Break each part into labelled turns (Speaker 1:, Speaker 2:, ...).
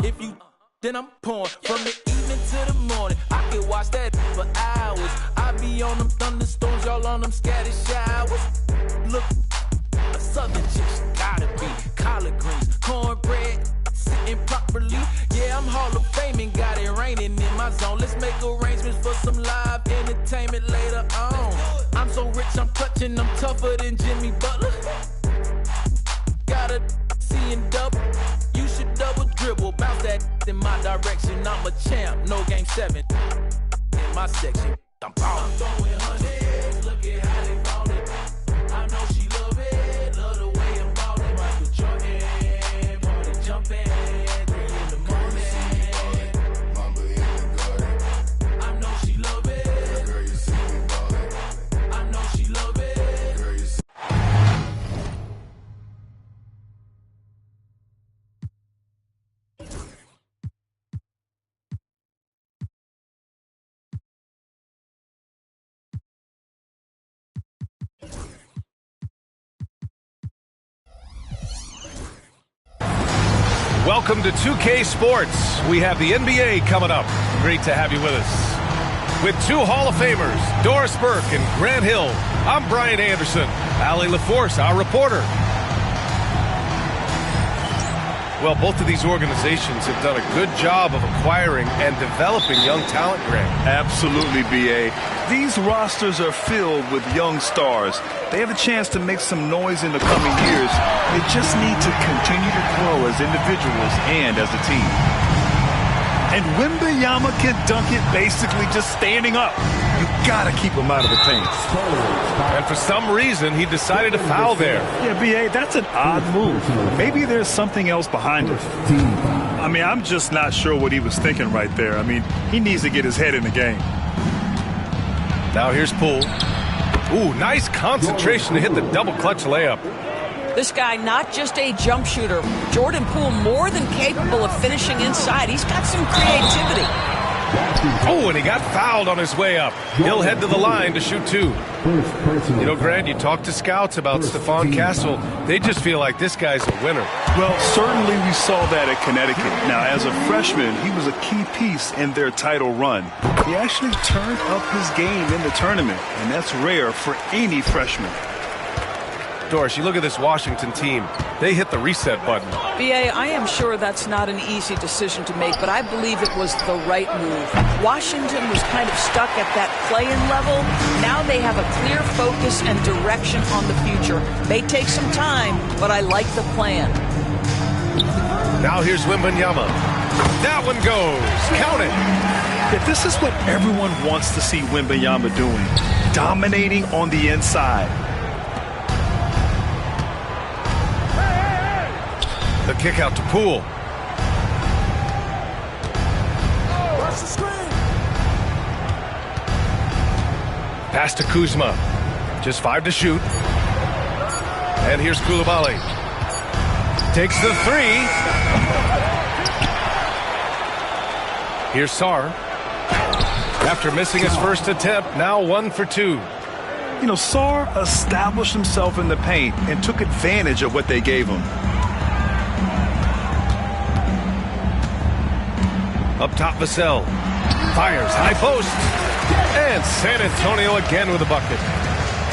Speaker 1: If you then I'm pouring from the evening to the morning. I can watch that for hours. I be on them thunderstorms, y'all on them scattered showers. Look, a southern chick's gotta be collard greens, cornbread, sitting properly. Yeah, I'm Hall of Fame and got it raining in my zone. Let's make arrangements for some live entertainment later on. I'm so rich, I'm clutching, I'm tougher than Jimmy Butler. Gotta see and double. You should double dribble, bounce that in my direction. I'm a champ, no game 7 in my section. I'm throwing hundreds, look at how they ballin'. I know she love it, love the way I'm ballin'. Michael Jordan, party jumping, 3 in the morning. Mamba in the garden. I know she love it. Girl, you see me ballin'. I know she love it. Girl, you see.
Speaker 2: Welcome to 2K Sports. We have the NBA coming up. Great to have you with us. With 2 Hall of Famers, Doris Burke and Grant Hill, I'm Brian Anderson. Allie LaForce, our reporter. Well, both of these organizations have done a good job of acquiring and developing young talent, Grant.
Speaker 3: Absolutely, B.A. These rosters are filled with young stars. They have a chance to make some noise in the coming years. They just need to continue to grow as individuals and as a team. And Wembanyama can dunk it basically just standing up. You gotta keep him out of the paint.
Speaker 2: And for some reason, he decided to foul there.
Speaker 3: Yeah, B.A., that's an odd move. Maybe there's something else behind it. I mean, I'm just not sure what he was thinking right there. I mean, he needs to get his head in the game.
Speaker 2: Now here's Poole. Ooh, nice concentration to hit the double clutch layup.
Speaker 4: This guy, not just a jump shooter. Jordan Poole, more than capable of finishing inside. He's got some creativity.
Speaker 2: Oh, and he got fouled on his way up. He'll head to the line to shoot 2. You know, Grant, you talk to scouts about Stephon Castle. They just feel like this guy's a winner.
Speaker 3: Well, certainly we saw that at Connecticut. Now, as a freshman, he was a key piece in their title run. He actually turned up his game in the tournament, and that's rare for any freshman.
Speaker 2: Doris, you look at this Washington team. They hit the reset button.
Speaker 4: B.A., I am sure that's not an easy decision to make, but I believe it was the right move. Washington was kind of stuck at that play-in level. Now they have a clear focus and direction on the future. May take some time, but I like the plan.
Speaker 2: Now here's Wembanyama. That one goes. Count it.
Speaker 3: Yeah, this is what everyone wants to see Wembanyama doing. Dominating on the inside.
Speaker 2: The kick out to Poole. Pass to Kuzma. Just 5 to shoot. And here's Coulibaly. Takes the 3. Here's Sarr. After missing his first attempt, now 1 for 2.
Speaker 3: You know, Sarr established himself in the paint and took advantage of what they gave him.
Speaker 2: Up top, Vassell. Fires, high post. And San Antonio again with a bucket.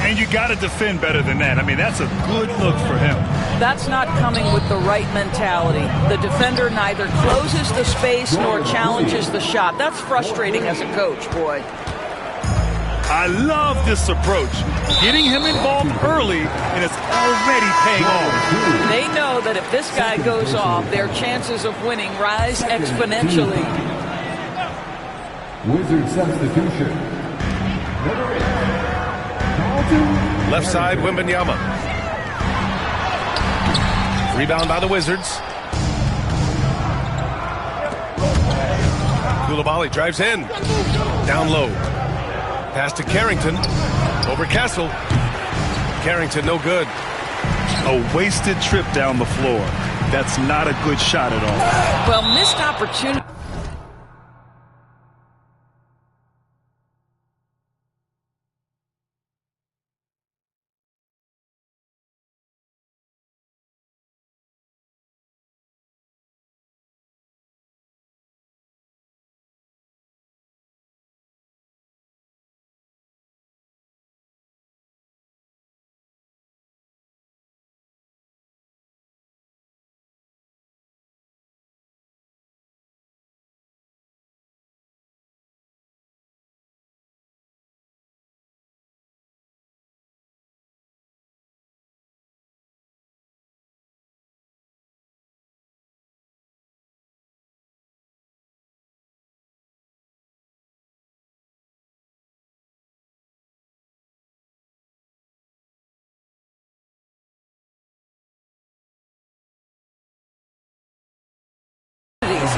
Speaker 3: And you got to defend better than that. I mean, that's a good look for him.
Speaker 4: That's not coming with the right mentality. The defender neither closes the space nor challenges the shot. That's frustrating as a coach, boy.
Speaker 3: I love this approach. Getting him involved early, and it's already paying off.
Speaker 4: They know that if this guy goes off, their chances of winning rise exponentially.
Speaker 5: Wizard substitution.
Speaker 2: Left side, Wembanyama. Rebound by the Wizards. Coulibaly drives in. Down low. Pass to Carrington. Over Castle. Carrington, no good.
Speaker 3: A wasted trip down the floor. That's not a good shot at all.
Speaker 4: Well, missed opportunity.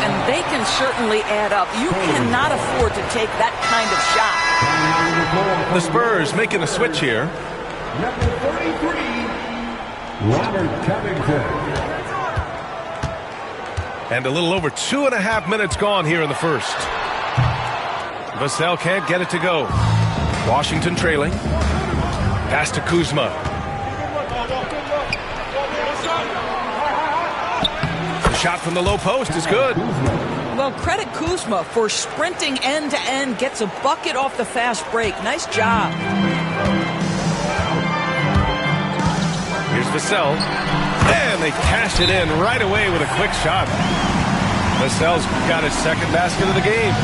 Speaker 4: and they can certainly add up. You cannot afford to take that kind of shot.
Speaker 2: The Spurs making a switch here.
Speaker 5: Number 33, Robert Covington.
Speaker 2: And a little over 2.5 minutes gone here in the first. Vassell can't get it to go. Washington trailing. Pass to Kuzma. The shot from the low post is good.
Speaker 4: Well, credit Kuzma for sprinting end to end, gets a bucket off the fast break. Nice job.
Speaker 2: Here's Vassell. And they cash it in right away with a quick shot. Vassell's got his second basket of the game.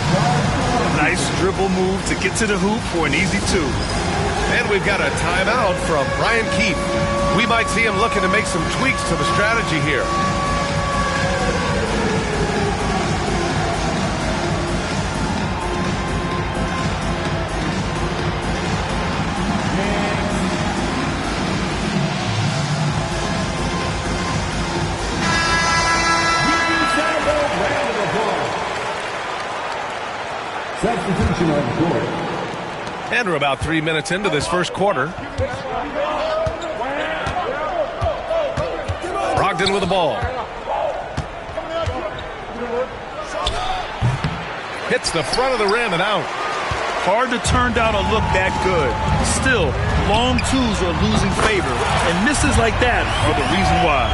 Speaker 3: Nice dribble move to get to the hoop for an easy 2.
Speaker 2: And we've got a timeout from Brian Keefe. We might see him looking to make some tweaks to the strategy here.
Speaker 5: Substitution on the court.
Speaker 2: And we're about 3 minutes into this first quarter. Brogdon with the ball. Hits the front of the rim and out.
Speaker 3: Hard to turn down a look that good. Still, long twos are losing favor, and misses like that are the reason why.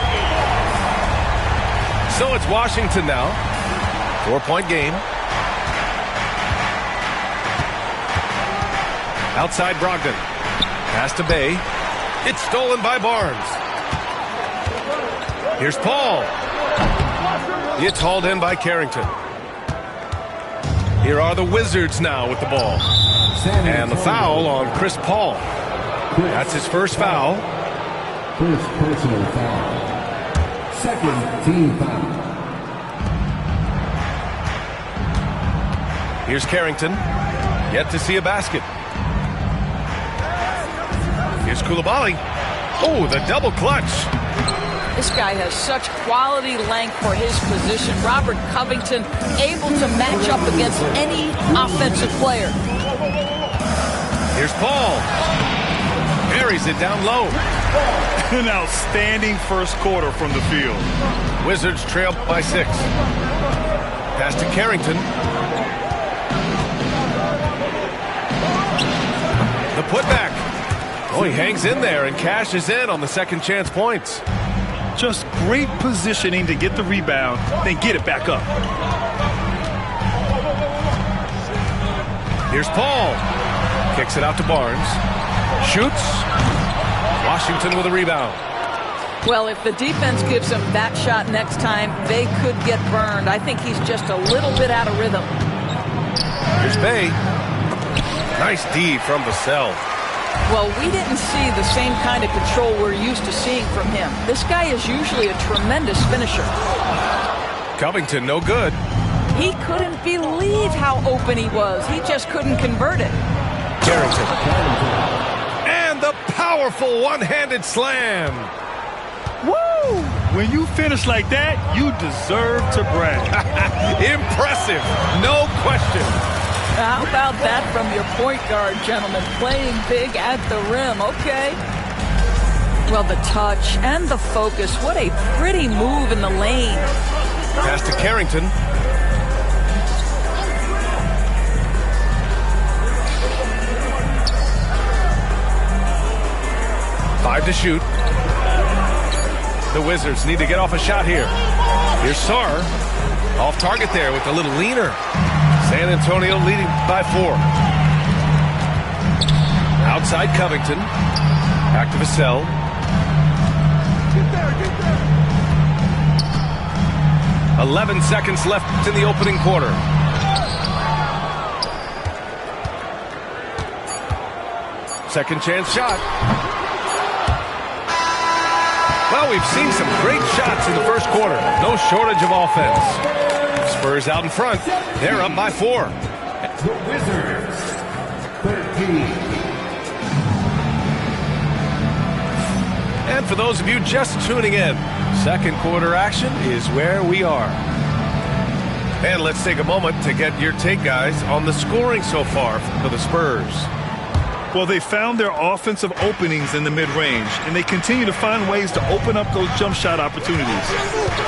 Speaker 2: So it's Washington now. 4-point game. Outside Brogdon. Pass to Bay. It's stolen by Barnes. Here's Paul. It's hauled in by Carrington. Here are the Wizards now with the ball. And the foul on Chris Paul. That's his first foul.
Speaker 5: First personal foul. Second team foul.
Speaker 2: Here's Carrington. Yet to see a basket. Here's Coulibaly. Oh, the double clutch.
Speaker 4: This guy has such quality length for his position. Robert Covington able to match up against any offensive player.
Speaker 2: Here's Paul. Buries it down low.
Speaker 3: An outstanding first quarter from the field.
Speaker 2: Wizards trail by 6. Pass to Carrington. The putback. Oh, he hangs in there and cashes in on the second chance points.
Speaker 3: Just great positioning to get the rebound, then get it back up.
Speaker 2: Here's Paul. Kicks it out to Barnes. Shoots. Washington with a rebound.
Speaker 4: Well, if the defense gives him that shot next time, they could get burned. I think he's just a little bit out of rhythm.
Speaker 2: Here's Bay. Nice D from Vassell.
Speaker 4: Well, we didn't see the same kind of control we're used to seeing from him. This guy is usually a tremendous finisher.
Speaker 2: Covington, no good.
Speaker 4: He couldn't believe how open he was. He just couldn't convert it.
Speaker 2: Carrington. And the powerful one-handed slam.
Speaker 3: Woo! When you finish like that, you deserve to brag.
Speaker 2: Impressive, no question.
Speaker 4: How about that from your point guard, gentlemen? Playing big at the rim, okay. Well, the touch and the focus. What a pretty move in the lane.
Speaker 2: Pass to Carrington. Five to shoot. The Wizards need to get off a shot here. Here's Sarr. Off target there with a little leaner. San Antonio leading by 4. Outside Covington. Back to Vassell.
Speaker 5: Get there.
Speaker 2: 11 seconds left in the opening quarter. Second chance shot. Well, we've seen some great shots in the first quarter. No shortage of offense. Spurs out in front. They're up by 4.
Speaker 5: The Wizards, 13.
Speaker 2: And for those of you just tuning in, second quarter action is where we are. And let's take a moment to get your take, guys, on the scoring so far for the Spurs.
Speaker 3: Well, they found their offensive openings in the mid-range, and they continue to find ways to open up those jump shot opportunities.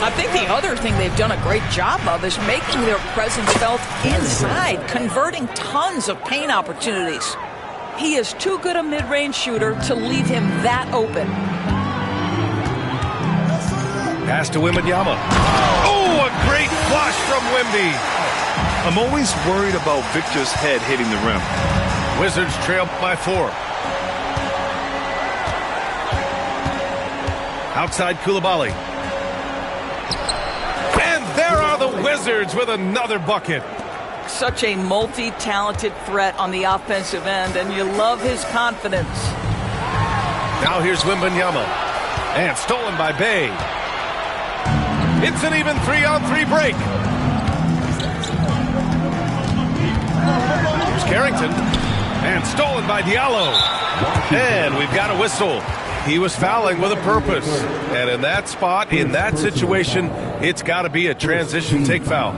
Speaker 4: I think the other thing they've done a great job of is making their presence felt inside, converting tons of paint opportunities. He is too good a mid-range shooter to leave him that open.
Speaker 2: Pass to Wembanyama. Oh, a great flush from Wemby.
Speaker 3: I'm always worried about Victor's head hitting the rim.
Speaker 2: Wizards trail by 4. Outside Coulibaly. And there are the Wizards with another bucket.
Speaker 4: Such a multi-talented threat on the offensive end, and you love his confidence.
Speaker 2: Now here's Wembanyama. And stolen by Bay. It's an even 3-on-3 break. Here's Carrington. And stolen by Diallo. And we've got a whistle. He was fouling with a purpose. And in that spot, in that situation, it's got to be a transition take foul.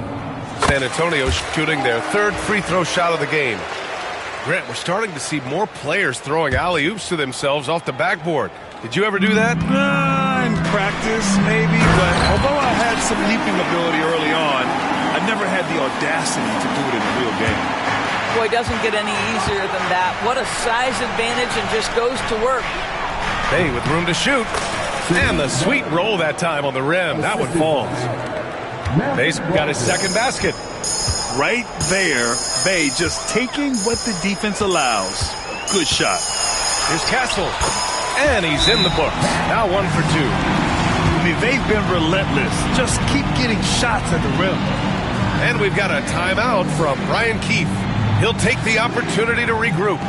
Speaker 2: San Antonio shooting their third free throw shot of the game. Grant, we're starting to see more players throwing alley-oops to themselves off the backboard. Did you ever do that?
Speaker 3: In practice, maybe, but although I had some leaping ability early on, I never had the audacity to do it in a real game.
Speaker 4: Boy, it doesn't get any easier than that. What a size advantage, and just goes to work.
Speaker 2: Bay with room to shoot. And the sweet roll that time on the rim. That one falls. Bay's got his second basket.
Speaker 3: Right there, Bay just taking what the defense allows. Good shot.
Speaker 2: Here's Castle. And he's in the books. Now 1 for 2.
Speaker 3: I mean, they've been relentless. Just keep getting shots at the rim.
Speaker 2: And we've got a timeout from Brian Keefe. He'll take the opportunity to regroup.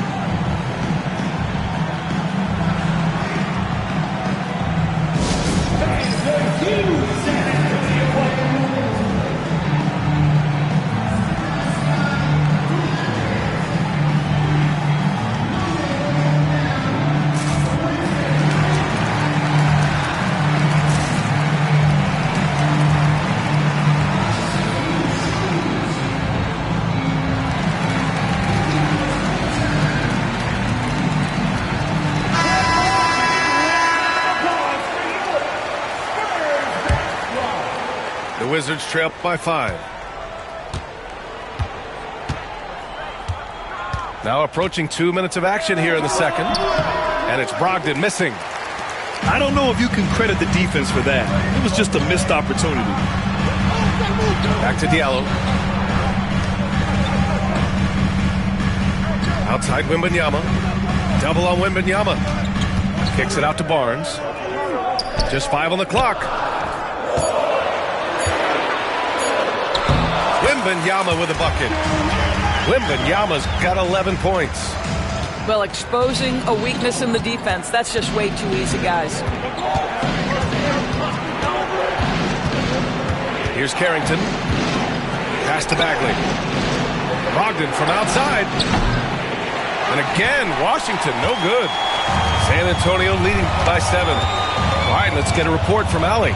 Speaker 2: Wizards trail by 5. Now approaching 2 minutes of action here in the second. And it's Brogdon missing.
Speaker 3: I don't know if you can credit the defense for that. It was just a missed opportunity.
Speaker 2: Back to Diallo. Outside Wembanyama. Double on Wembanyama. Kicks it out to Barnes. Just 5 on the clock. Wembanyama with a bucket. Wembanyama's got 11 points.
Speaker 4: Well, exposing a weakness in the defense, that's just way too easy, guys.
Speaker 2: Here's Carrington. Pass to Bagley. Brogdon from outside. And again, Washington, no good. San Antonio leading by 7. All right, let's get a report from Allie.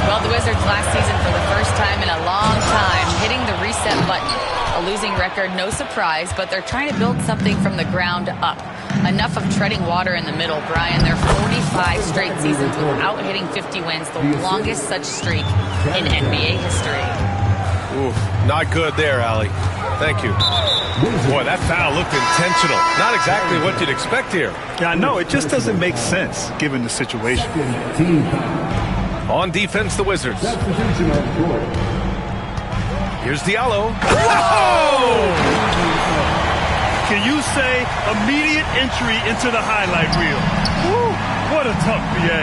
Speaker 6: Well, the Wizards last season, for the first time in a long time, hitting the reset button. A losing record, no surprise, but they're trying to build something from the ground up. Enough of treading water in the middle, Brian. They're 45 straight seasons without hitting 50 wins, the longest such streak in NBA history.
Speaker 2: Ooh, not good there, Allie. Thank you. Boy, that foul looked intentional. Not exactly what you'd expect here.
Speaker 3: Yeah, I know. It just doesn't make sense given the situation.
Speaker 2: On defense, the Wizards. Here's Diallo. Whoa!
Speaker 3: Can you say immediate entry into the highlight reel? Woo, what a tough BA.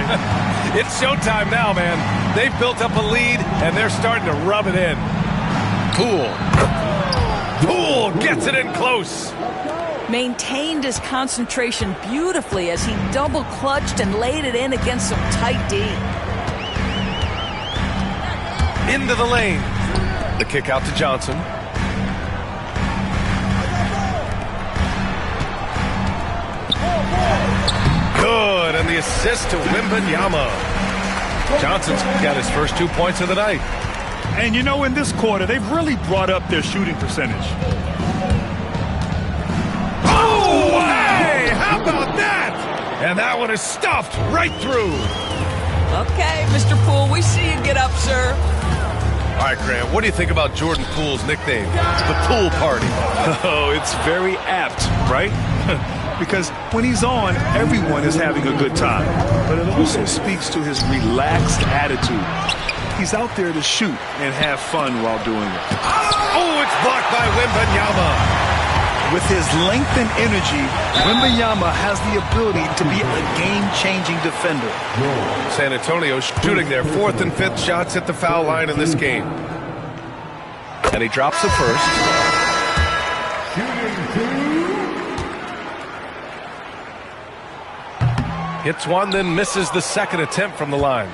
Speaker 2: It's showtime now, man. They've built up a lead, and they're starting to rub it in. Poole gets it in close.
Speaker 4: Maintained his concentration beautifully as he double clutched and laid it in against some tight D.
Speaker 2: Into the lane. The kick out to Johnson. Good, and the assist to Wembanyama. Johnson's got his first 2 points of the night.
Speaker 3: And you know, in this quarter, they've really brought up their shooting percentage.
Speaker 2: Oh, hey, how about that? And that one is stuffed right through.
Speaker 4: Okay, Mr. Poole, we see you get up, sir.
Speaker 2: All right, Graham, what do you think about Jordan Poole's nickname, the Pool Party?
Speaker 3: Oh, it's very apt, right? Because when he's on, everyone is having a good time. But it also speaks to his relaxed attitude. He's out there to shoot and have fun while doing it.
Speaker 2: Oh, it's blocked by Wembanyama.
Speaker 3: With his length and energy, Wembanyama has the ability to be a game-changing defender.
Speaker 2: San Antonio shooting their 4th and 5th shots at the foul line in this game. And he drops the first. Hits one, then misses the second attempt from the line.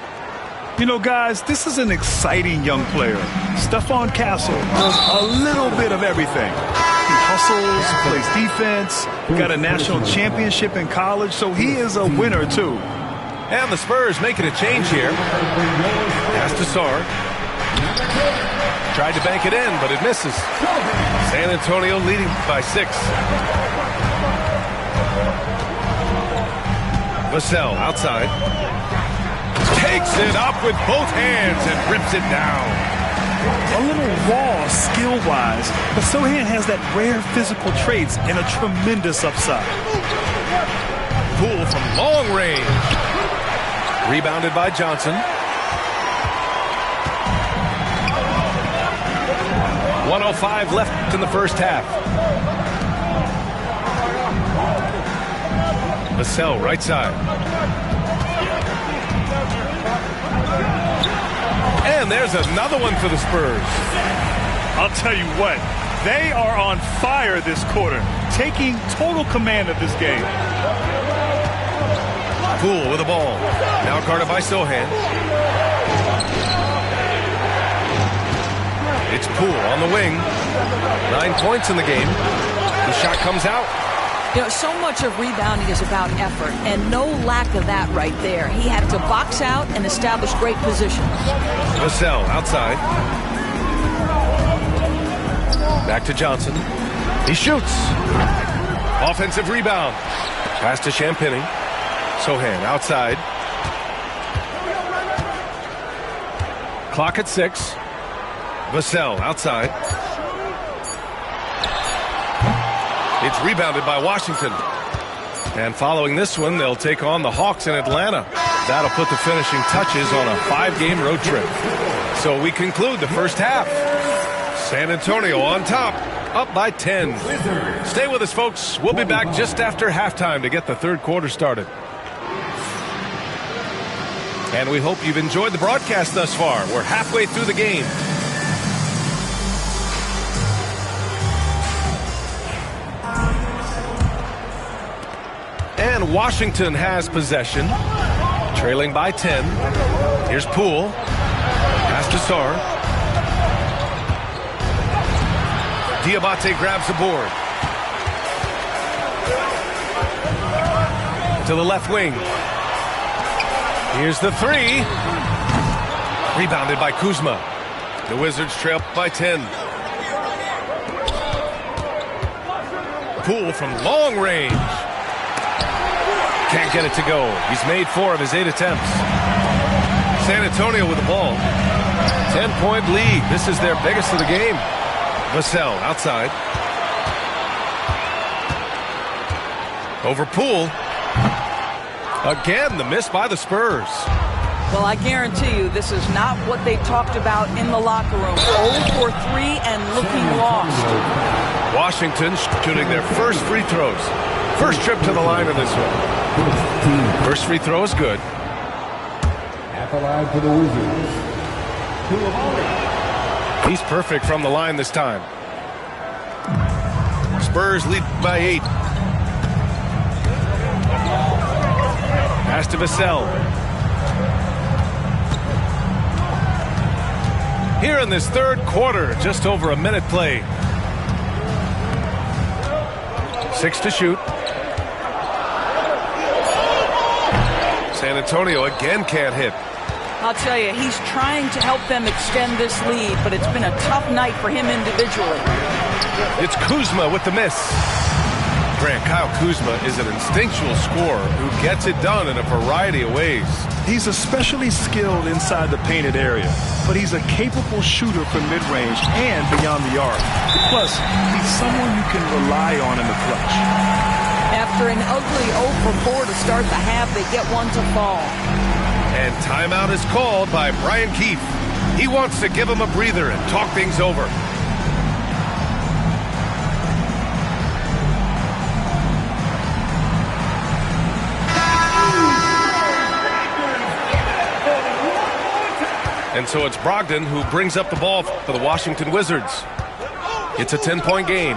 Speaker 3: You know, guys, this is an exciting young player. Stephon Castle does a little bit of everything. He hustles, plays defense, got a national championship in college, so he is a winner, too.
Speaker 2: And the Spurs making a change here. Pass to Sarr. Tried to bank it in, but it misses. San Antonio leading by 6. Vassell outside. Takes it up with both hands and rips it down.
Speaker 3: A little raw skill-wise, but Sohan has that rare physical traits and a tremendous upside.
Speaker 2: Poole from long range. Rebounded by Johnson. 1:05 left in the first half. Vassell right side. And there's another one for the Spurs.
Speaker 3: I'll tell you what, they are on fire this quarter, taking total command of this game.
Speaker 2: Poole with the ball. Now guarded by Sohan. It's Poole on the wing. 9 points in the game. The shot comes out.
Speaker 4: You know, so much of rebounding is about effort, and no lack of that right there. He had to box out and establish great positions.
Speaker 2: Vassell outside. Back to Johnson. He shoots. Offensive rebound. Pass to Champagny. Sohan outside. Clock at 6. Vassell outside. It's rebounded by Washington. And following this one, they'll take on the Hawks in Atlanta. That'll put the finishing touches on a 5-game road trip. So we conclude the first half. San Antonio on top, up by 10. Stay with us, folks. We'll be back just after halftime to get the third quarter started. And we hope you've enjoyed the broadcast thus far. We're halfway through the game. And Washington has possession, trailing by 10. Here's Poole. Pass to Sarr. Diabate grabs the board. To the left wing. Here's the 3. Rebounded by Kuzma. The Wizards trail by 10. Poole from long range. Can't get it to go. He's made 4 of his 8 attempts. San Antonio with the ball. 10-point lead. This is their biggest of the game. Vassell outside. Over Poole. Again, the miss by the Spurs.
Speaker 4: Well, I guarantee you this is not what they talked about in the locker room. 0 for 3 and looking lost.
Speaker 2: Washington shooting their first free throws. First trip to the line in this one. First free throw is good.
Speaker 5: Half a line for the Wizards.
Speaker 2: He's perfect from the line this time. Spurs lead by 8. Pass to Vassell. Here in this third quarter, just over a minute played. 6 to shoot. San Antonio again can't hit.
Speaker 4: I'll tell you, he's trying to help them extend this lead, but it's been a tough night for him individually.
Speaker 2: It's Kuzma with the miss. Grant, Kyle Kuzma is an instinctual scorer who gets it done in a variety of ways.
Speaker 3: He's especially skilled inside the painted area, but he's a capable shooter from mid-range and beyond the arc. Plus, he's someone you can rely on in the clutch.
Speaker 4: After an ugly 0 for 4 to start the half, they get one to fall.
Speaker 2: And timeout is called by Brian Keefe. He wants to give him a breather and talk things over. And so it's Brogdon who brings up the ball for the Washington Wizards. It's a 10-point game.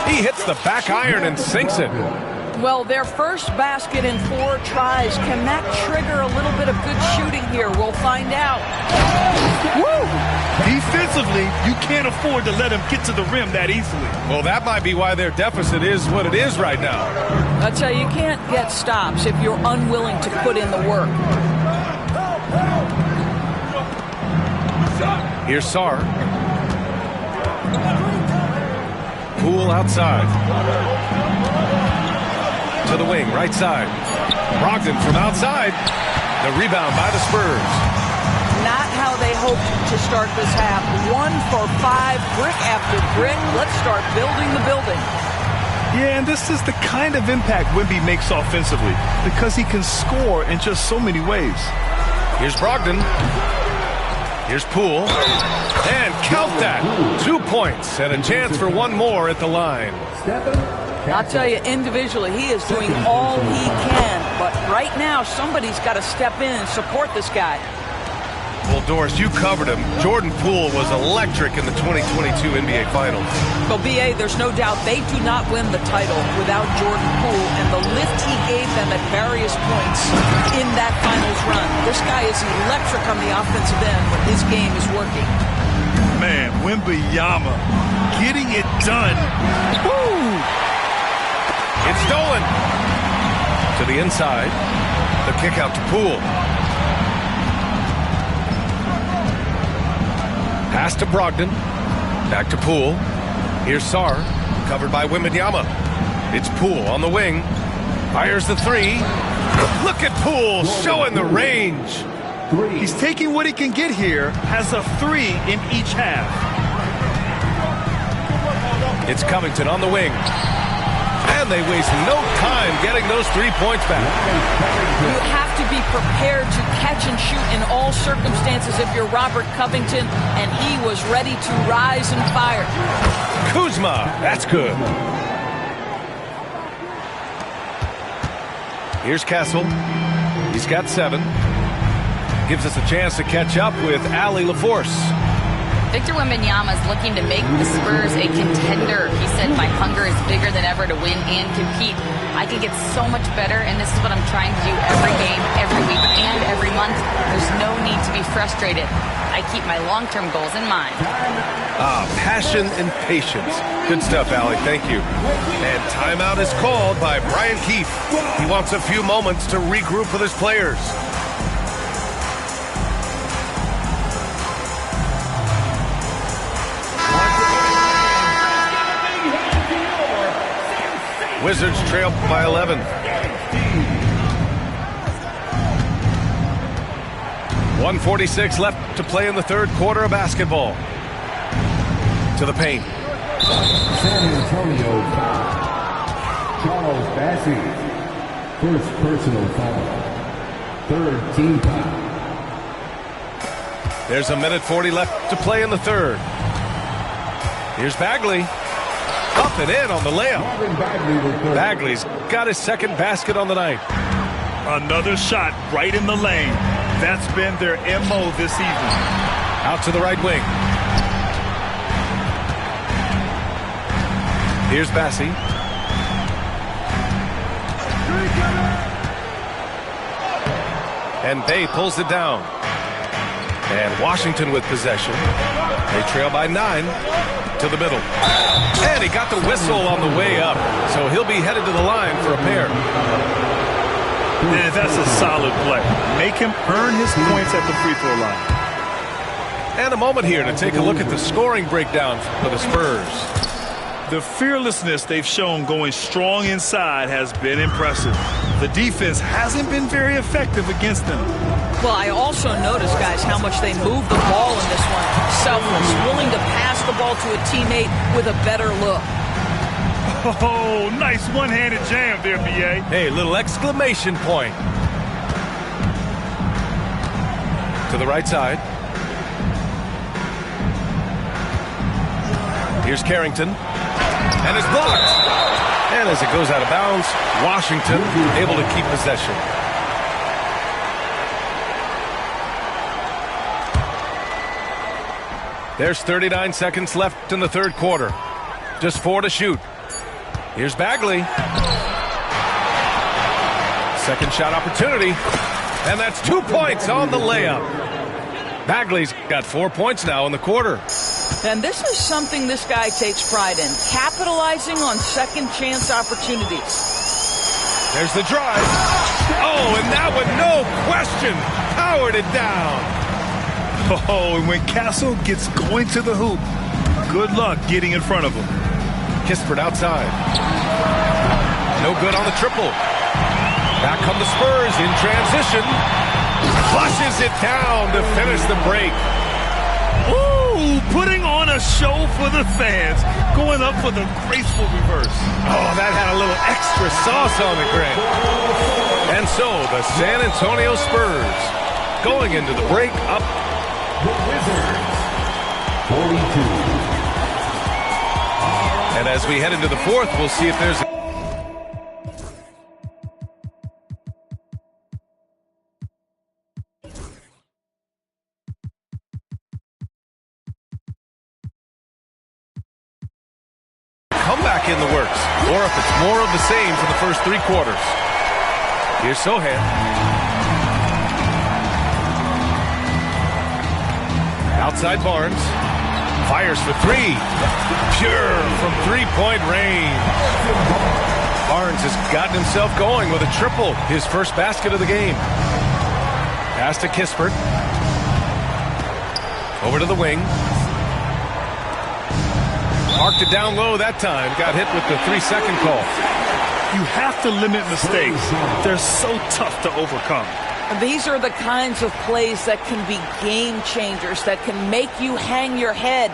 Speaker 2: He hits the back iron and sinks it.
Speaker 4: Well, their first basket in 4 tries. Can that trigger a little bit of good shooting here? We'll find out.
Speaker 3: Woo! Defensively, you can't afford to let him get to the rim that easily.
Speaker 2: Well, that might be why their deficit is what it is right now.
Speaker 4: I tell you, you can't get stops if you're unwilling to put in the work.
Speaker 2: Here's Sarr. Poole outside. To the wing, right side. Brogdon from outside. The rebound by the Spurs.
Speaker 4: Not how they hoped to start this half. 1 for 5, brick after brick. Let's start building the building.
Speaker 3: Yeah, and this is the kind of impact Wemby makes offensively because he can score in just so many ways.
Speaker 2: Here's Brogdon. Here's Poole. And count that. 2 points and a chance for one more at the line.
Speaker 4: I'll tell you, individually, he is doing all he can. But right now, somebody's got to step in and support this guy.
Speaker 2: Well, Doris, you covered him. Jordan Poole was electric in the 2022 NBA Finals.
Speaker 4: Well, B.A., there's no doubt they do not win the title without Jordan Poole and the lift he gave them at various points in that finals run. This guy is electric on the offensive end when his game is working.
Speaker 3: Man, Wembanyama getting it done. Woo!
Speaker 2: It's stolen. To the inside. The kick out to Poole. Pass to Brogdon. Back to Poole. Here's Sarr. Covered by Wembanyama. It's Poole on the wing. Fires the 3. Look at Poole showing the range.
Speaker 3: He's taking what he can get here. Has a 3 in each half.
Speaker 2: It's Covington on the wing. And they waste no time getting those 3 points back.
Speaker 4: You have to be prepared to catch and shoot in all circumstances if you're Robert Covington, and he was ready to rise and fire.
Speaker 2: Kuzma, that's good. Here's Kessel. He's got 7. Gives us a chance to catch up with Allie LaForce.
Speaker 6: Victor Wembanyama is looking to make the Spurs a contender. He said, my hunger is bigger than ever to win and compete. I can get so much better, and this is what I'm trying to do every game, every week, and every month. There's no need to be frustrated. I keep my long-term goals in mind.
Speaker 2: Passion and patience. Good stuff, Allie. Thank you. And timeout is called by Brian Keefe. He wants a few moments to regroup with his players. Wizards trail by 11. 1:46 left to play in the third quarter of basketball. To the paint.
Speaker 5: San Antonio foul. Charles Bassey. First personal foul. Third team foul.
Speaker 2: There's a 1:40 left to play in the third. Here's Bagley. Up and in on the layup. Bagley's got his second basket on the night.
Speaker 3: Another shot right in the lane. That's been their MO this evening.
Speaker 2: Out to the right wing. Here's Bassey. And Bay pulls it down. And Washington with possession. They trail by 9 to the middle. And he got the whistle on the way up. So he'll be headed to the line for a pair.
Speaker 3: And that's a solid play. Make him earn his points at the free throw line.
Speaker 2: And a moment here to take a look at the scoring breakdown for the Spurs.
Speaker 3: The fearlessness they've shown going strong inside has been impressive. The defense hasn't been very effective against them.
Speaker 4: Well, I also noticed, guys, how much they move the ball in this one. Selfless, willing to pass the ball to a teammate with a better look.
Speaker 3: Oh, nice one-handed jam there, B.A.
Speaker 2: Hey, little exclamation point. To the right side. Here's Carrington. And it's blocked. And as it goes out of bounds, Washington able to keep possession. There's 39 seconds left in the third quarter. Just 4 to shoot. Here's Bagley. Second shot opportunity. And that's 2 points on the layup. Bagley's got 4 points now in the quarter.
Speaker 4: And this is something this guy takes pride in, capitalizing on second chance opportunities.
Speaker 2: There's the drive. Oh, and that one, no question, powered it down.
Speaker 3: Oh, and when Castle gets going to the hoop, good luck getting in front of him.
Speaker 2: Kispert outside. No good on the triple. Back come the Spurs in transition. Flushes it down to finish the break.
Speaker 3: Ooh, putting on a show for the fans. Going up with a graceful reverse.
Speaker 2: Oh, that had a little extra sauce on it, Grant. And so the San Antonio Spurs going into the break up.
Speaker 5: The Wizards, 42.
Speaker 2: And as we head into the fourth, we'll see if there's comeback in the works, or if it's more of the same for the first 3 quarters. Here's Sohan. Outside Barnes. Fires for 3. Pure from 3-point range. Barnes has gotten himself going with a triple. His first basket of the game. Pass to Kispert. Over to the wing. Marked it down low that time. Got hit with the 3-second call.
Speaker 3: You have to limit mistakes. They're so tough to overcome.
Speaker 4: These are the kinds of plays that can be game changers, that can make you hang your head.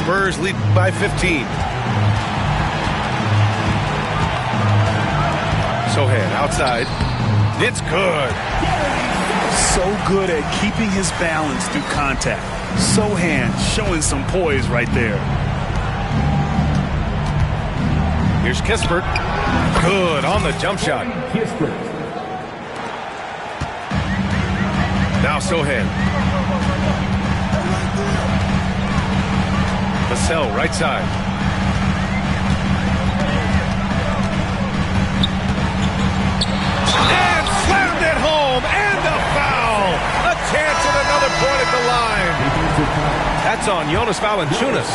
Speaker 2: Spurs lead by 15. Sohan outside. It's good.
Speaker 3: So good at keeping his balance through contact. Sohan showing some poise right there.
Speaker 2: Here's Kispert. Good on the jump shot.
Speaker 5: Kispert.
Speaker 2: Now Sohan. Vassell, right side. And slammed it home. And a foul. A chance at another point at the line. That's on Jonas Valanciunas.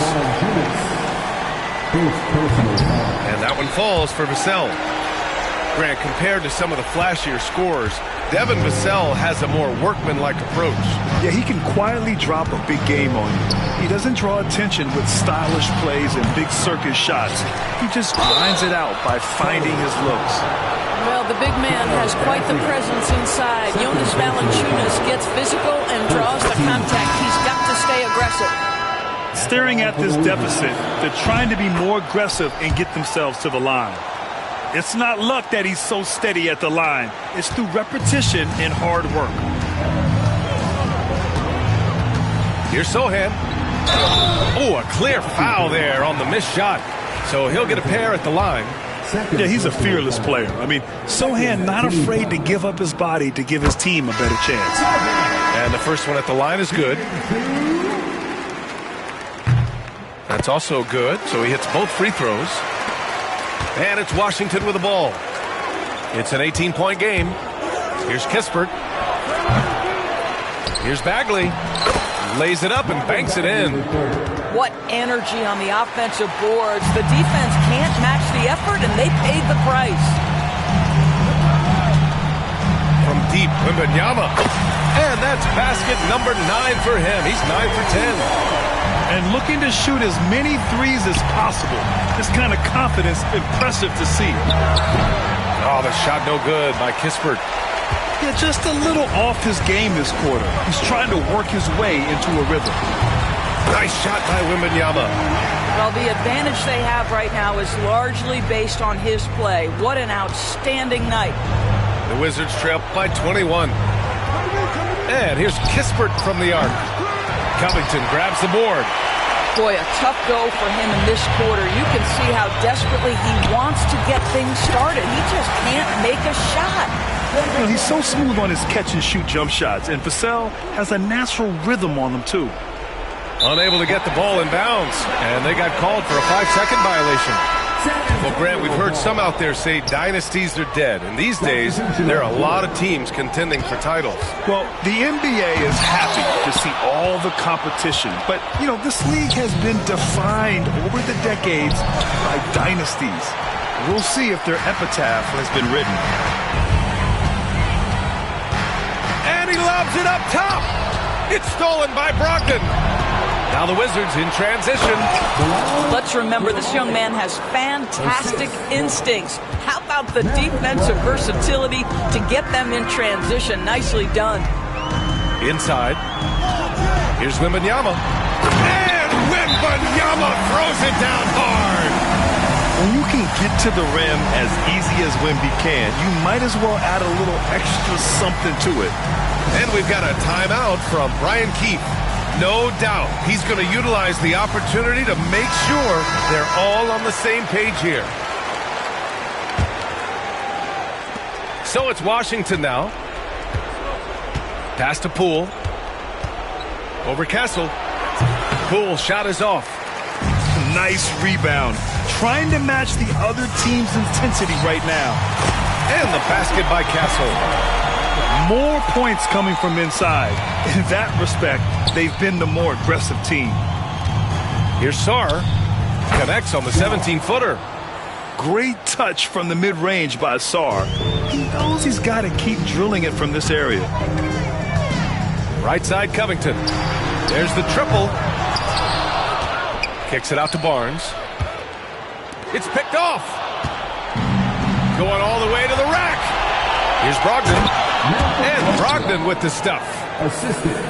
Speaker 2: And that one falls for Vassell. Grant, compared to some of the flashier scores, Devin Vassell has a more workmanlike approach.
Speaker 3: Yeah, he can quietly drop a big game on you. He doesn't draw attention with stylish plays and big circus shots. He just grinds it out by finding his looks.
Speaker 4: Well, the big man has quite the presence inside. Jonas Valanciunas gets physical and draws the contact. He's got to stay aggressive.
Speaker 3: Staring at this deficit, they're trying to be more aggressive and get themselves to the line. It's not luck that he's so steady at the line. It's through repetition and hard work.
Speaker 2: Here's Sohan. Oh, a clear foul there on the missed shot. So he'll get a pair at the line.
Speaker 3: Yeah, he's a fearless player. I mean, Sohan not afraid to give up his body to give his team a better chance.
Speaker 2: And the first one at the line is good. That's also good. So he hits both free throws. And it's Washington with the ball. It's an 18-point game. Here's Kispert. Here's Bagley. Lays it up and banks it in.
Speaker 4: What energy on the offensive boards. The defense can't match the effort, and they paid the price.
Speaker 2: Wembanyama. And that's basket number 9 for him. He's 9 for 10.
Speaker 3: And looking to shoot as many threes as possible. This kind of confidence, impressive to see.
Speaker 2: Oh, the shot no good by Kispert.
Speaker 3: Yeah, just a little off his game this quarter. He's trying to work his way into a rhythm.
Speaker 2: Nice shot by Wembanyama.
Speaker 4: Well, the advantage they have right now is largely based on his play. What an outstanding night.
Speaker 2: The Wizards trail by 21. And here's Kispert from the arc. Covington grabs the board.
Speaker 4: Boy, a tough go for him in this quarter. You can see how desperately he wants to get things started. He just can't make a shot.
Speaker 3: You know, he's so smooth on his catch-and-shoot jump shots, and Vassell has a natural rhythm on them, too.
Speaker 2: Unable to get the ball in bounds, and they got called for a 5-second violation. Well, Grant, we've heard some out there say dynasties are dead, and these days there are a lot of teams contending for titles.
Speaker 3: Well, the NBA is happy to see all the competition, but, you know, this league has been defined over the decades by dynasties. We'll see if their epitaph has been written.
Speaker 2: And he lobs it up top. It's stolen by Brogdon. Now the Wizards in transition.
Speaker 4: Let's remember, this young man has fantastic instincts. How about the defensive versatility to get them in transition? Nicely done.
Speaker 2: Inside. Here's Wembanyama. And Wembanyama throws it down hard.
Speaker 3: When you can get to the rim as easy as Wemby can, you might as well add a little extra something to it.
Speaker 2: And we've got a timeout from Brian Keefe. No doubt he's going to utilize the opportunity to make sure they're all on the same page here. So it's Washington now. Pass to Poole. Over Kessel. Poole shot is off.
Speaker 3: Nice rebound. Trying to match the other team's intensity right now.
Speaker 2: And the basket by Kessel.
Speaker 3: More points coming from inside. In that respect, they've been the more aggressive team.
Speaker 2: Here's Sarr. Connects on the 17-footer.
Speaker 3: Great touch from the mid-range by Sarr. He knows he's got to keep drilling it from this area.
Speaker 2: Right side Covington. There's the triple. Kicks it out to Barnes. It's picked off. Going all the way to the rack. Here's Brogdon. And Brogdon with the stuff.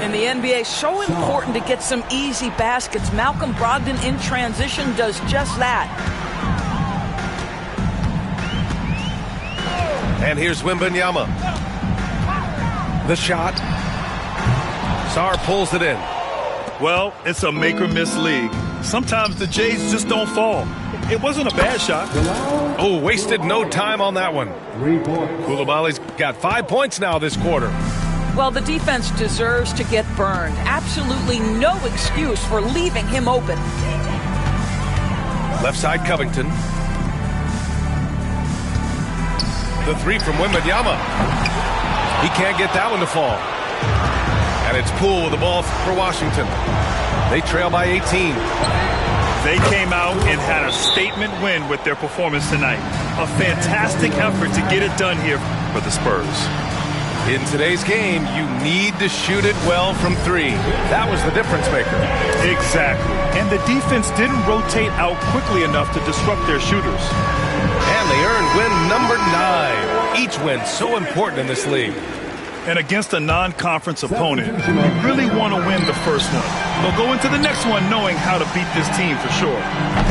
Speaker 4: In the NBA, so important to get some easy baskets. Malcolm Brogdon in transition does just that.
Speaker 2: And here's Wembanyama. The shot. Sarr pulls it in.
Speaker 3: Well, it's a make-or-miss league. Sometimes the Jays just don't fall. It wasn't a bad shot.
Speaker 2: Oh, wasted no time on that one. Koulibaly's got 5 points now this quarter.
Speaker 4: Well, the defense deserves to get burned. Absolutely no excuse for leaving him open.
Speaker 2: Left side Covington. The three from Wembanyama. He can't get that one to fall. And it's Poole with the ball for Washington. They trail by 18.
Speaker 3: They came out and had a statement win with their performance tonight. A fantastic effort to get it done here for the Spurs.
Speaker 2: In today's game, you need to shoot it well from three. That was the difference maker.
Speaker 3: Exactly. And the defense didn't rotate out quickly enough to disrupt their shooters.
Speaker 2: And they earned win number 9. Each win so important in this league.
Speaker 3: And against a non-conference opponent, you really want to win the first one. They'll go into the next one knowing how to beat this team for sure.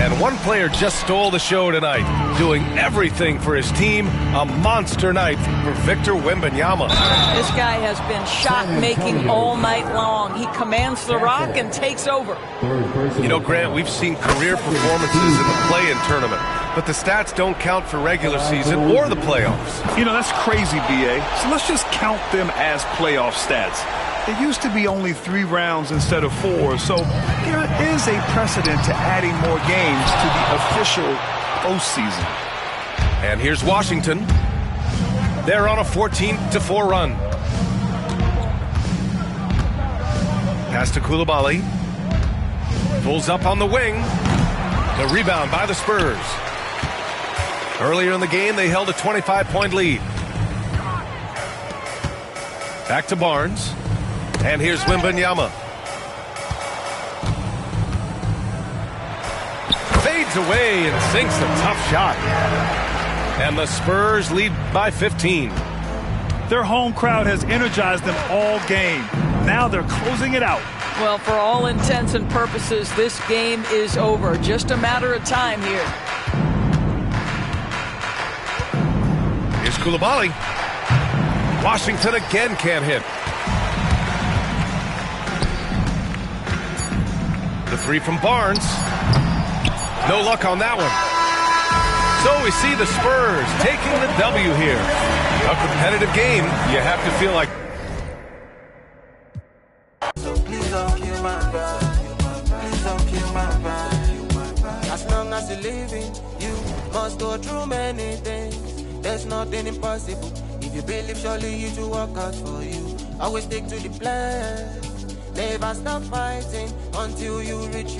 Speaker 2: And one player just stole the show tonight, doing everything for his team. A monster night for Victor Wembanyama.
Speaker 4: This guy has been shot-making all night long. He commands the rock and takes over.
Speaker 2: You know, Grant, we've seen career performances in the play-in tournament, but the stats don't count for regular season or the playoffs.
Speaker 3: You know, that's crazy, B.A. So let's just count them as playoff stats. It used to be only 3 rounds instead of 4, so there is a precedent to adding more games to the official postseason.
Speaker 2: And here's Washington. They're on a 14-4 run. Pass to Koulibaly. Pulls up on the wing. The rebound by the Spurs. Earlier in the game, they held a 25-point lead. Back to Barnes. And here's Wembanyama. Fades away and sinks a tough shot. And the Spurs lead by 15.
Speaker 3: Their home crowd has energized them all game. Now they're closing it out.
Speaker 4: Well, for all intents and purposes, this game is over. Just a matter of time here.
Speaker 2: Here's Coulibaly. Washington again can't hit. The three from Barnes. No luck on that one. So we see the Spurs taking the W here. A competitive game. You have to feel like...
Speaker 7: Please don't kill my vibe. Please don't kill my vibe. As long as you're living, you must go through many things. There's nothing impossible. If you believe, surely you to work out for you. Always stick to the plan. Never stop fighting until you reach